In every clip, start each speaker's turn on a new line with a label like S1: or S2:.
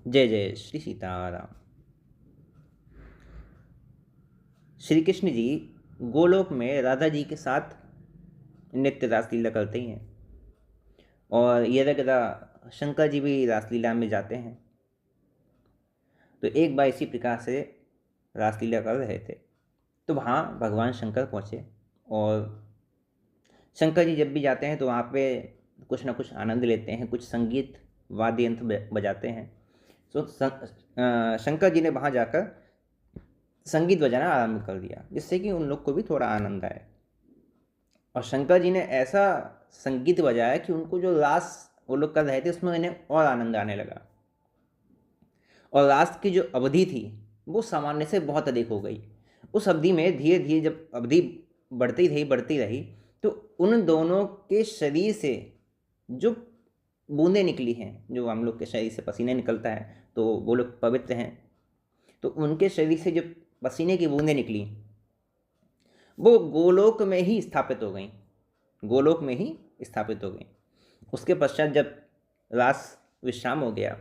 S1: जय जय श्री सीताराम। श्री कृष्ण जी गोलोक में राधा जी के साथ नित्य रासलीला करते ही हैं और यदा शंकर जी भी रासलीला में जाते हैं। तो एक बार इसी प्रकार से रासलीला कर रहे थे तो वहाँ भगवान शंकर पहुँचे और शंकर जी जब भी जाते हैं तो वहाँ पे कुछ ना कुछ आनंद लेते हैं, कुछ संगीत वाद्य यंत्र बजाते हैं। तो शंकर जी ने वहाँ जाकर संगीत बजाना आरंभ कर दिया जिससे कि उन लोग को भी थोड़ा आनंद आए। और शंकर जी ने ऐसा संगीत बजाया कि उनको जो रास वो लोग कर रहे थे उसमें इन्हें और आनंद आने लगा। और रास की जो अवधि थी वो सामान्य से बहुत अधिक हो गई। उस अवधि में धीरे धीरे जब अवधि बढ़ती रही तो उन दोनों के शरीर से जो बूंदें निकली हैं, जो हम लोग के शरीर से पसीने निकलता है तो वो लोग पवित्र हैं, तो उनके शरीर से जो पसीने की बूंदें निकली वो गोलोक में ही स्थापित हो गई, गोलोक में ही स्थापित हो गई। उसके पश्चात जब रास विश्राम हो गया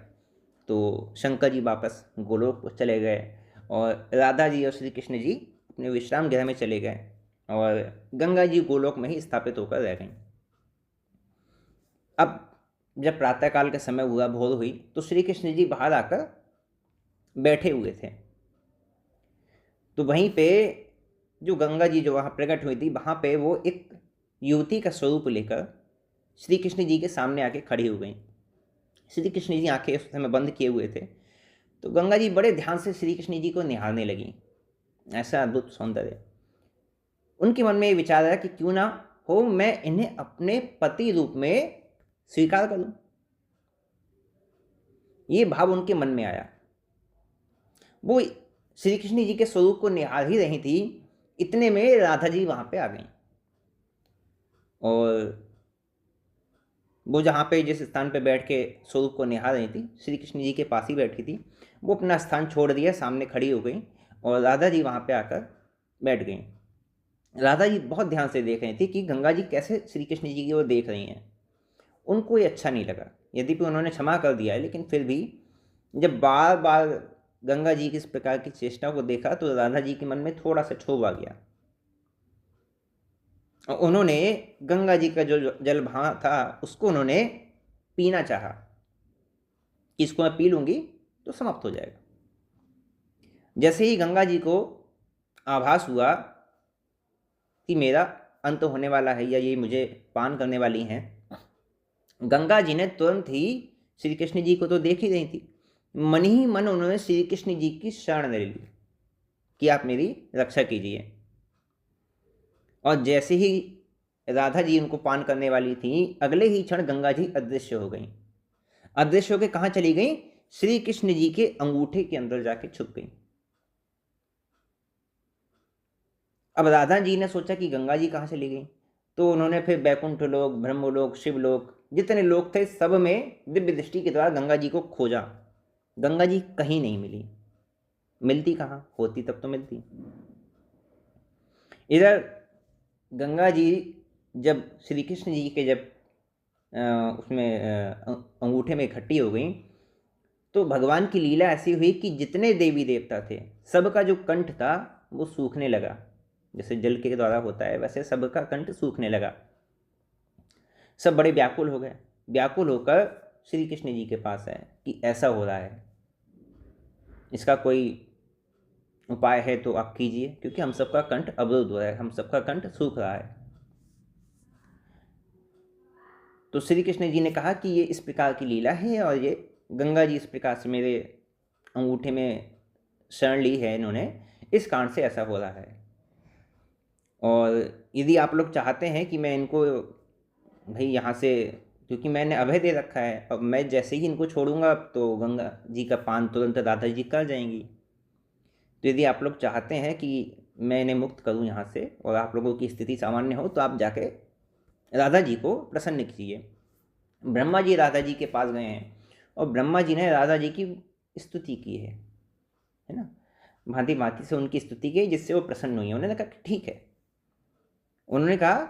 S1: तो शंकर जी वापस गोलोक को चले गए और राधा जी और श्री कृष्ण जी अपने विश्राम गृह में चले गए और गंगा जी गोलोक में ही स्थापित होकर रह गईं। अब जब प्रातःकाल का समय हुआ, भोर हुई, तो श्री कृष्ण जी बाहर आकर बैठे हुए थे। तो वहीं पे जो गंगा जी जो वहाँ प्रकट हुई थी वहाँ पे वो एक युवती का स्वरूप लेकर श्री कृष्ण जी के सामने आके खड़ी हो गई। श्री कृष्ण जी आंखें उस समय बंद किए हुए थे तो गंगा जी बड़े ध्यान से श्री कृष्ण जी को निहारने लगी। ऐसा अद्भुत सौंदर्य। उनके मन में ये विचार आया कि क्यों ना हो मैं इन्हें अपने पति रूप में स्वीकार कर लूं। ये भाव उनके मन में आया। वो श्री कृष्ण जी के स्वरूप को निहार ही रही थी, इतने में राधा जी वहां पे आ गई और वो जहाँ पे जिस स्थान पे बैठ के स्वरूप को निहार रही थी, श्री कृष्ण जी के पास ही बैठी थी, वो अपना स्थान छोड़ दिया, सामने खड़ी हो गई और राधा जी वहाँ पे आकर बैठ गई। राधा जी बहुत ध्यान से देख रही थी कि गंगा जी कैसे श्री कृष्ण जी की ओर देख रही हैं। उनको ये अच्छा नहीं लगा, यद्यपि उन्होंने क्षमा कर दिया है, लेकिन फिर भी जब बार बार गंगा जी की इस प्रकार की चेष्टा को देखा तो राधा जी के मन में थोड़ा सा क्षोभ आ गया। उन्होंने गंगा जी का जो जल वहाँ था उसको उन्होंने पीना चाहा कि इसको मैं पी लूँगी तो समाप्त हो जाएगा। जैसे ही गंगा जी को आभास हुआ कि मेरा अंत होने वाला है या ये मुझे पान करने वाली हैं, गंगा जी ने तुरंत ही श्री कृष्ण जी को तो देख ही रही थी, मन ही मन उन्होंने श्री कृष्ण जी की शरण ले ली कि आप मेरी रक्षा कीजिए। और जैसे ही राधा जी उनको पान करने वाली थी, अगले ही क्षण गंगा जी अदृश्य हो गई। अदृश्य होकर कहाँ चली गई? श्री कृष्ण जी के अंगूठे के अंदर जाके छुप गई। अब राधा जी ने सोचा कि गंगा जी कहाँ चली गई, तो उन्होंने फिर बैकुंठ लोक, ब्रह्मलोक, शिवलोक, जितने लोक थे सब में दिव्य दृष्टि के द्वारा गंगा जी को खोजा। गंगा जी कहीं नहीं मिली। मिलती कहाँ होती, तब तो मिलती। इधर गंगा जी जब श्री कृष्ण जी के जब उसमें अंगूठे में इकट्ठी हो गई तो भगवान की लीला ऐसी हुई कि जितने देवी देवता थे सबका जो कंठ था वो सूखने लगा। जैसे जल के द्वारा होता है वैसे सबका कंठ सूखने लगा। सब बड़े व्याकुल हो गए। व्याकुल होकर श्री कृष्ण जी के पास आए कि ऐसा हो रहा है, इसका कोई उपाय है तो आप कीजिए, क्योंकि हम सबका कंठ अवरुद्ध हो रहा है, हम सबका कंठ सूख रहा है। तो श्री कृष्ण जी ने कहा कि ये इस प्रकार की लीला है और ये गंगा जी इस प्रकार से मेरे अंगूठे में शरण ली है इन्होंने, इस कारण से ऐसा हो रहा है। और यदि आप लोग चाहते हैं कि मैं इनको भाई यहाँ से, क्योंकि मैंने अभय दे रखा है, अब मैं जैसे ही इनको छोड़ूंगा तो गंगा जी का पान तुरंत राधा जी कर जाएंगी। तो यदि आप लोग चाहते हैं कि मैं इन्हें मुक्त करूँ यहाँ से और आप लोगों की स्थिति सामान्य हो तो आप जाके राधा जी को प्रसन्न कीजिए। ब्रह्मा जी राधा जी के पास गए हैं और ब्रह्मा जी ने राधा जी की स्तुति की है ना, भांति भांति से उनकी स्तुति की जिससे वो प्रसन्न हुई है। उन्होंने कहा ठीक है, उन्होंने कहा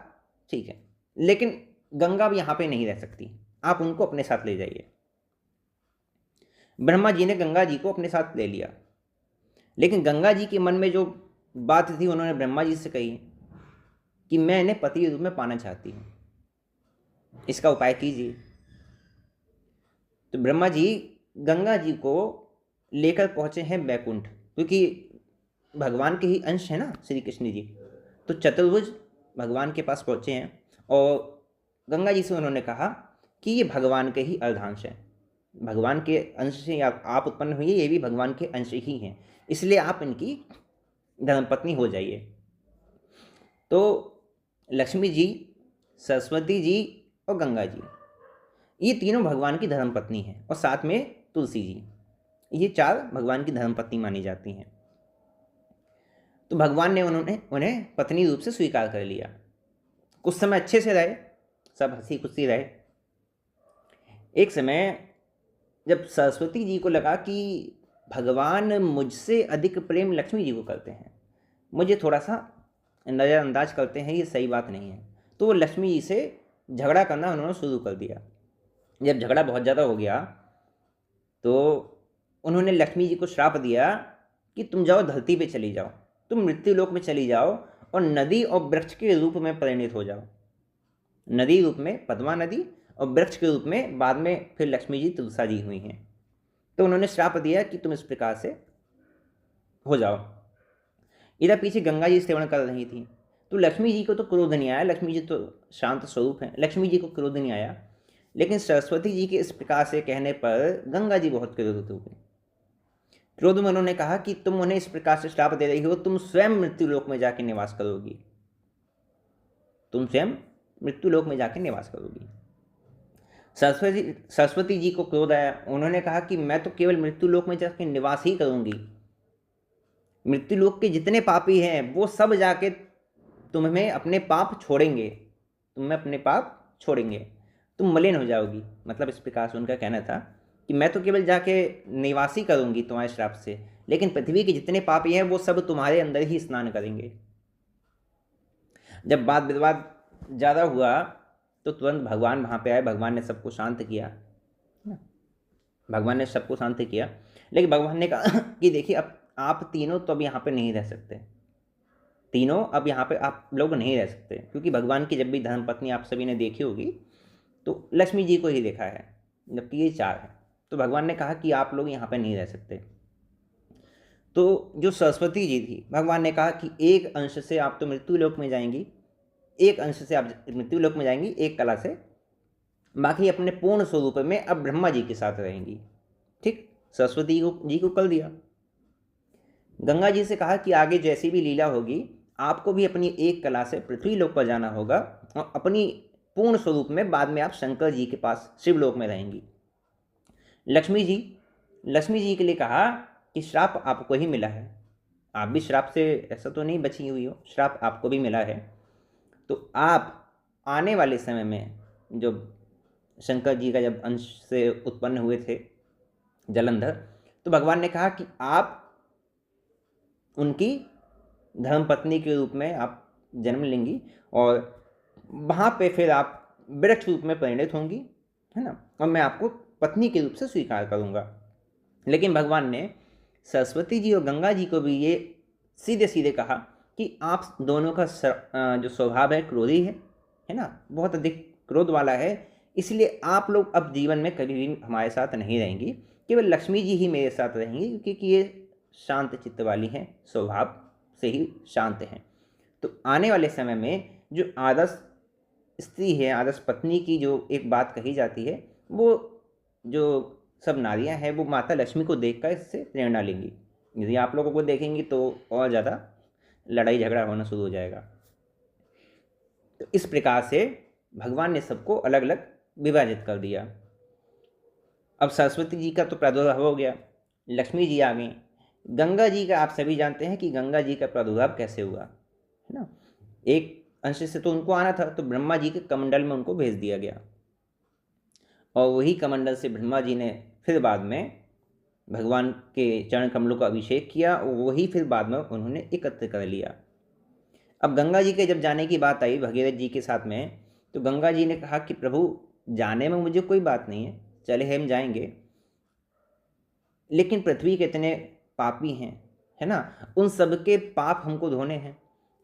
S1: ठीक है, लेकिन गंगा भी यहाँ पे नहीं रह सकती, आप उनको अपने साथ ले जाइए। ब्रह्मा जी ने गंगा जी को अपने साथ ले लिया, लेकिन गंगा जी के मन में जो बात थी उन्होंने ब्रह्मा जी से कही कि मैं इन्हें पति रूप में पाना चाहती हूँ, इसका उपाय कीजिए। तो ब्रह्मा जी गंगा जी को लेकर पहुँचे हैं वैकुंठ, क्योंकि भगवान के ही अंश है ना श्री कृष्ण जी, तो चतुर्भुज भगवान के पास पहुँचे हैं और गंगा जी से उन्होंने कहा कि ये भगवान के ही अर्धांश हैं, भगवान के अंश से आप उत्पन्न हुई, ये भी भगवान के अंश ही हैं, इसलिए आप इनकी धर्मपत्नी हो जाइए। तो लक्ष्मी जी, सरस्वती जी और गंगा जी, ये तीनों भगवान की धर्मपत्नी हैं, और साथ में तुलसी जी, ये चार भगवान की धर्मपत्नी मानी जाती हैं। तो भगवान ने उन्हें पत्नी रूप से स्वीकार कर लिया। कुछ समय अच्छे से रहे, सब हंसी खुशी रहे। एक समय जब सरस्वती जी को लगा कि भगवान मुझसे अधिक प्रेम लक्ष्मी जी को करते हैं, मुझे थोड़ा सा नज़रअंदाज करते हैं, ये सही बात नहीं है, तो वो लक्ष्मी जी से झगड़ा करना उन्होंने शुरू कर दिया। जब झगड़ा बहुत ज़्यादा हो गया तो उन्होंने लक्ष्मी जी को श्राप दिया कि तुम जाओ धरती पे चली जाओ, तुम मृत्यु लोक में चली जाओ और नदी और वृक्ष के रूप में परिणित हो जाओ। नदी रूप में पद्मा नदी और वृक्ष के रूप में बाद में फिर लक्ष्मी जी तुलसा जी हुई हैं। तो उन्होंने श्राप दिया कि तुम इस प्रकार से हो जाओ। इधर पीछे गंगा जी सेवन कर रही थी, तो लक्ष्मी जी को तो क्रोध नहीं आया, लक्ष्मी जी तो शांत स्वरूप हैं, लक्ष्मी जी को क्रोध नहीं आया, लेकिन सरस्वती जी के इस प्रकार से कहने पर गंगा जी बहुत क्रोधित हो गई। क्रोध में उन्होंने कहा कि तुम उन्हें इस प्रकार से श्राप दे रही हो, तुम स्वयं मृत्यु लोक में जाके निवास करोगी, तुम स्वयं मृत्यु लोक में जाके निवास करोगी। सरस्वती जी को क्रोध आया, उन्होंने कहा कि मैं तो केवल मृत्यु लोक में जाके निवास ही करूंगी, मृत्यु लोक के जितने पापी हैं वो सब जाके तुम्हें अपने पाप छोड़ेंगे, तुम्हें अपने पाप छोड़ेंगे, तुम मलिन हो जाओगी। मतलब इस प्रकार से उनका कहना था कि मैं तो केवल जाके निवासी करूंगी तुम्हारे श्राप से, लेकिन पृथ्वी के जितने पापी हैं वो सब तुम्हारे अंदर ही स्नान करेंगे। जब वाद विवाद ज़्यादा हुआ तो तुरंत भगवान वहाँ पे आए, भगवान ने सबको शांत किया, भगवान ने सबको शांत किया। लेकिन भगवान ने कहा कि देखिए अब आप तीनों तो अब यहाँ पे नहीं रह सकते, तीनों अब यहाँ पे आप लोग नहीं रह सकते, क्योंकि भगवान की जब भी धर्मपत्नी आप सभी ने देखी होगी तो लक्ष्मी जी को ही देखा है, जबकि ये चार है। तो भगवान ने कहा कि आप लोग यहाँ पे नहीं रह सकते। तो जो सरस्वती जी थी, भगवान ने कहा कि एक अंश से आप तो मृत्यु लोक में जाएंगी, एक अंश से आप मृत्यु लोक में जाएंगी, एक कला से, बाकी अपने पूर्ण स्वरूप में अब ब्रह्मा जी के साथ रहेंगी। ठीक, सरस्वती जी को कर दिया। गंगा जी से कहा कि आगे जैसी भी लीला होगी आपको भी अपनी एक कला से पृथ्वी लोक पर जाना होगा और अपनी पूर्ण स्वरूप में बाद में आप शंकर जी के पास शिवलोक में रहेंगी। लक्ष्मी जी के लिए कहा कि श्राप आपको ही मिला है, आप भी श्राप से ऐसा तो नहीं बची हुई हो, श्राप आपको भी मिला है, तो आप आने वाले समय में जो शंकर जी का जब अंश से उत्पन्न हुए थे जलंधर, तो भगवान ने कहा कि आप उनकी धर्मपत्नी के रूप में आप जन्म लेंगी और वहाँ पे फिर आप वृक्ष रूप में परिणित होंगी, है ना, और मैं आपको पत्नी के रूप से स्वीकार करूँगा। लेकिन भगवान ने सरस्वती जी और गंगा जी को भी ये सीधे सीधे कहा कि आप दोनों का जो स्वभाव है क्रोधी है ना, बहुत अधिक क्रोध वाला है, इसलिए आप लोग अब जीवन में कभी भी हमारे साथ नहीं रहेंगी, केवल लक्ष्मी जी ही मेरे साथ रहेंगी, क्योंकि ये शांत चित्त वाली हैं, स्वभाव से ही शांत हैं। तो आने वाले समय में जो आदर्श स्त्री है, आदर्श पत्नी की जो एक बात कही जाती है, वो जो सब नारियां हैं वो माता लक्ष्मी को देखकर इससे प्रेरणा लेंगी। यदि आप लोगों को देखेंगी तो और ज़्यादा लड़ाई झगड़ा होना शुरू हो जाएगा। तो इस प्रकार से भगवान ने सबको अलग अलग विभाजित कर दिया। अब सरस्वती जी का तो प्रादुर्भाव हो गया, लक्ष्मी जी आ गई। गंगा जी का आप सभी जानते हैं कि गंगा जी का प्रादुर्भाव कैसे हुआ, है ना। एक अंश से तो उनको आना था, तो ब्रह्मा जी के कमंडल में उनको भेज दिया गया और वही कमंडल से ब्रह्मा जी ने फिर बाद में भगवान के चरण कमलों का अभिषेक किया और वही फिर बाद में उन्होंने एकत्र कर लिया। अब गंगा जी के जब जाने की बात आई भगीरथ जी के साथ में, तो गंगा जी ने कहा कि प्रभु जाने में मुझे कोई बात नहीं है, चले हम जाएंगे, लेकिन पृथ्वी के इतने पापी हैं, है ना, उन सब के पाप हमको धोने हैं,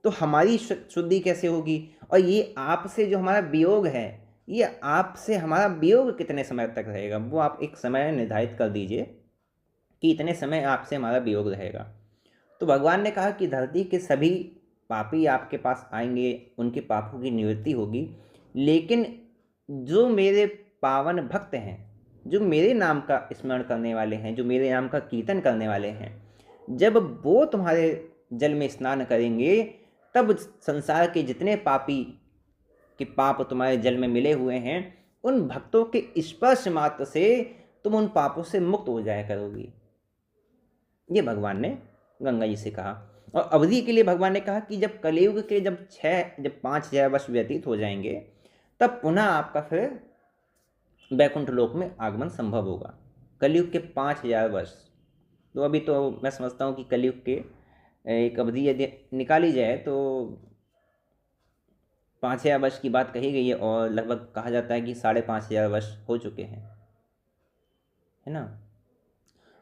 S1: तो हमारी शुद्धि कैसे होगी? और ये आपसे जो हमारा वियोग है, ये आपसे हमारा वियोग कितने समय तक रहेगा, वो आप एक समय निर्धारित कर दीजिए कि इतने समय आपसे हमारा वियोग रहेगा। तो भगवान ने कहा कि धरती के सभी पापी आपके पास आएंगे, उनके पापों की निवृत्ति होगी, लेकिन जो मेरे पावन भक्त हैं, जो मेरे नाम का स्मरण करने वाले हैं, जो मेरे नाम का कीर्तन करने वाले हैं, जब वो तुम्हारे जल में स्नान करेंगे, तब संसार के जितने पापी के पाप तुम्हारे जल में मिले हुए हैं, उन भक्तों के स्पर्श मात्र से तुम उन पापों से मुक्त हो जाया करोगी। ये भगवान ने गंगा जी से कहा। और अवधि के लिए भगवान ने कहा कि जब कलयुग के जब 5,000 वर्ष व्यतीत हो जाएंगे, तब पुनः आपका फिर वैकुंठ लोक में आगमन संभव होगा। कलयुग के 5,000 वर्ष, तो अभी तो मैं समझता हूँ कि कलयुग के एक अवधि यदि निकाली जाए तो 5,000 वर्ष की बात कही गई है, और लगभग कहा जाता है कि 5,500 वर्ष हो चुके हैं, है ना।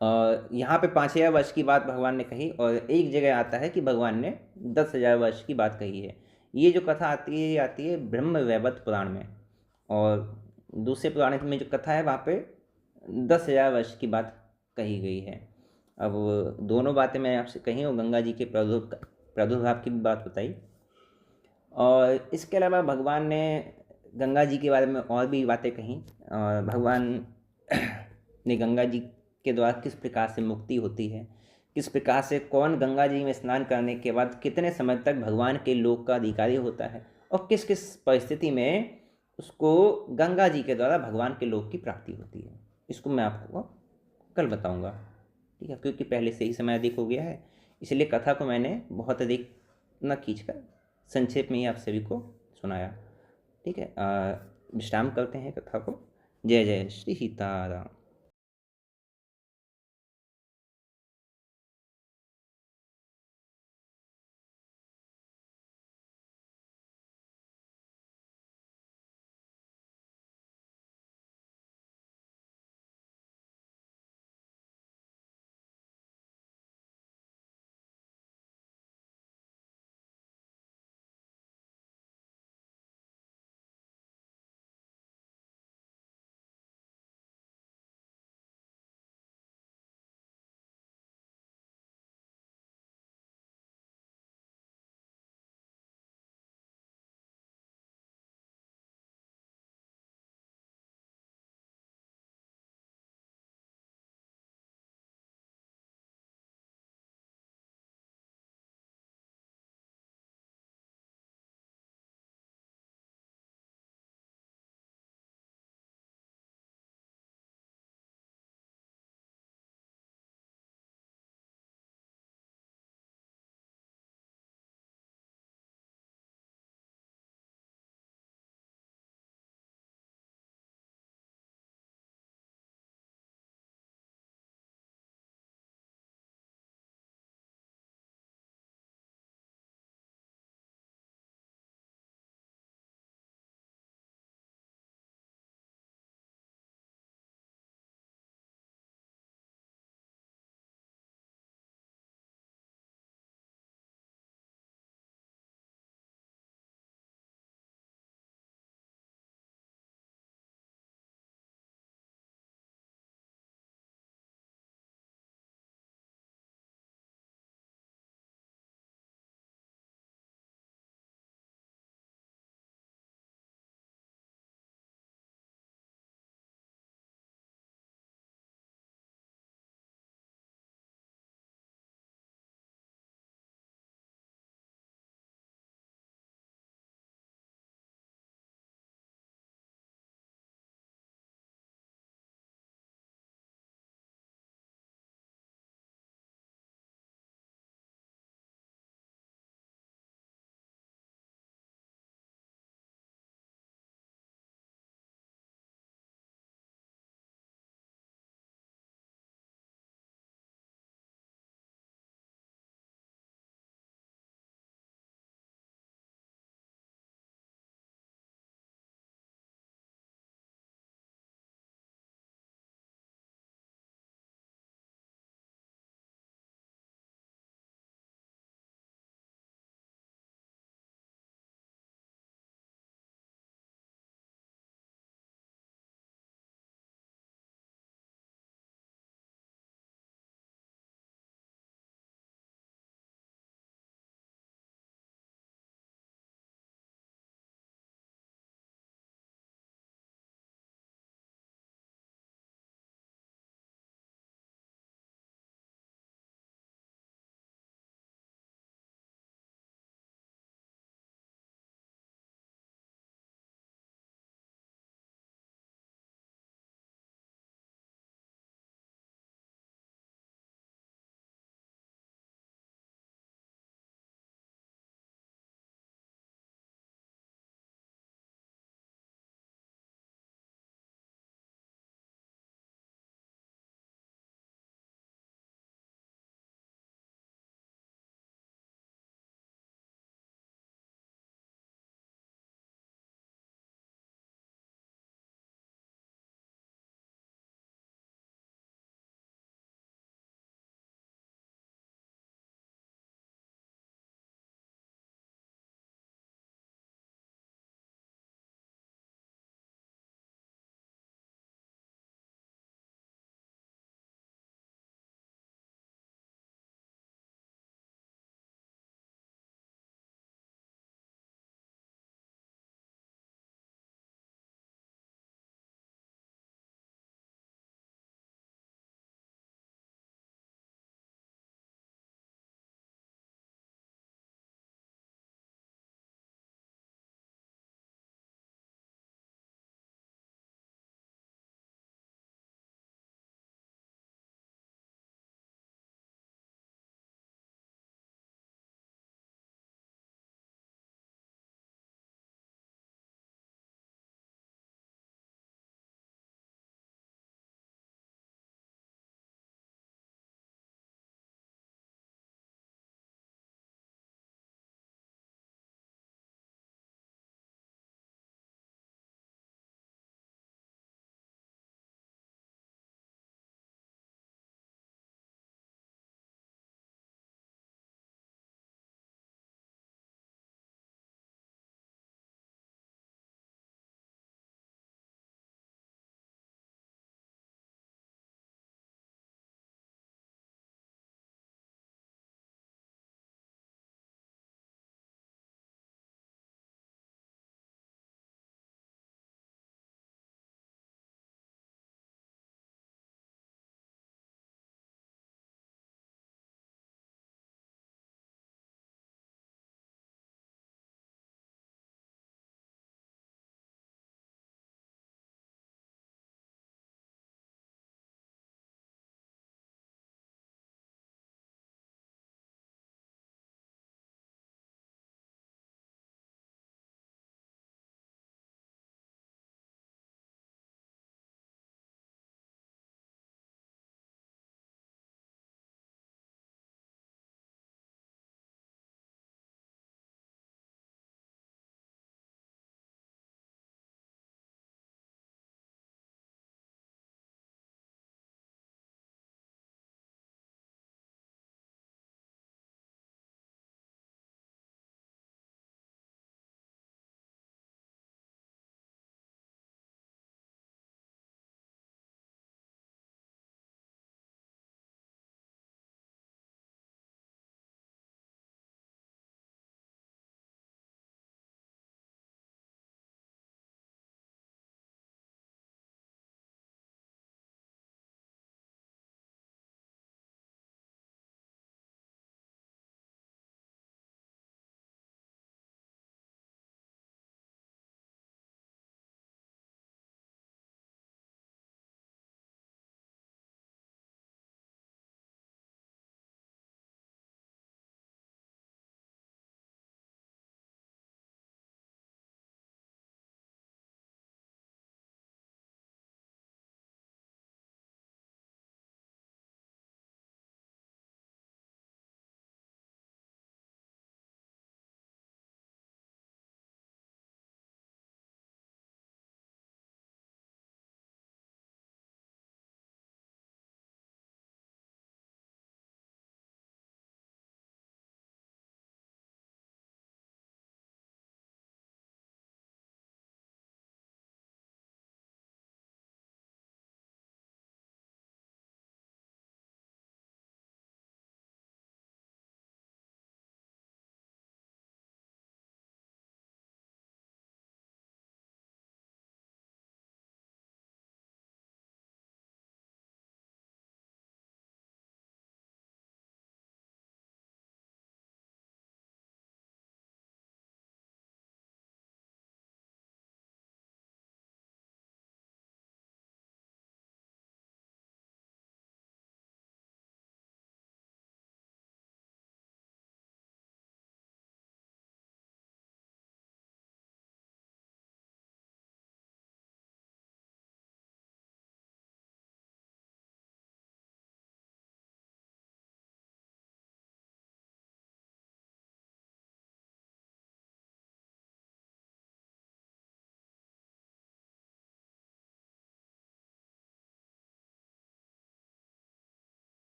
S1: और यहाँ पे 5,000 वर्ष की बात भगवान ने कही, और एक जगह आता है कि भगवान ने 10,000 वर्ष की बात कही है। ये जो कथा आती है, ये आती है ब्रह्म वैवर्त पुराण में, और दूसरे पुराण में जो कथा है वहाँ पे 10,000 वर्ष की बात कही गई है। अब दोनों बातें मैं आपसे कही, और गंगा जी के प्रादुर्भाव की भी बात बताई, और इसके अलावा भगवान ने गंगा जी के बारे में और भी बातें कहीं। और भगवान ने गंगा जी के द्वारा किस प्रकार से मुक्ति होती है, किस प्रकार से कौन गंगा जी में स्नान करने के बाद कितने समय तक भगवान के लोक का अधिकारी होता है, और किस किस परिस्थिति में उसको गंगा जी के द्वारा भगवान के लोक की प्राप्ति होती है, इसको मैं आपको कल बताऊंगा, ठीक है। क्योंकि पहले से ही समय अधिक हो गया है, इसलिए कथा को मैंने बहुत अधिक न खींचकर संक्षेप में ही आप सभी को सुनाया, ठीक है। विश्राम करते हैं कथा को। जय जय श्री सीताराम।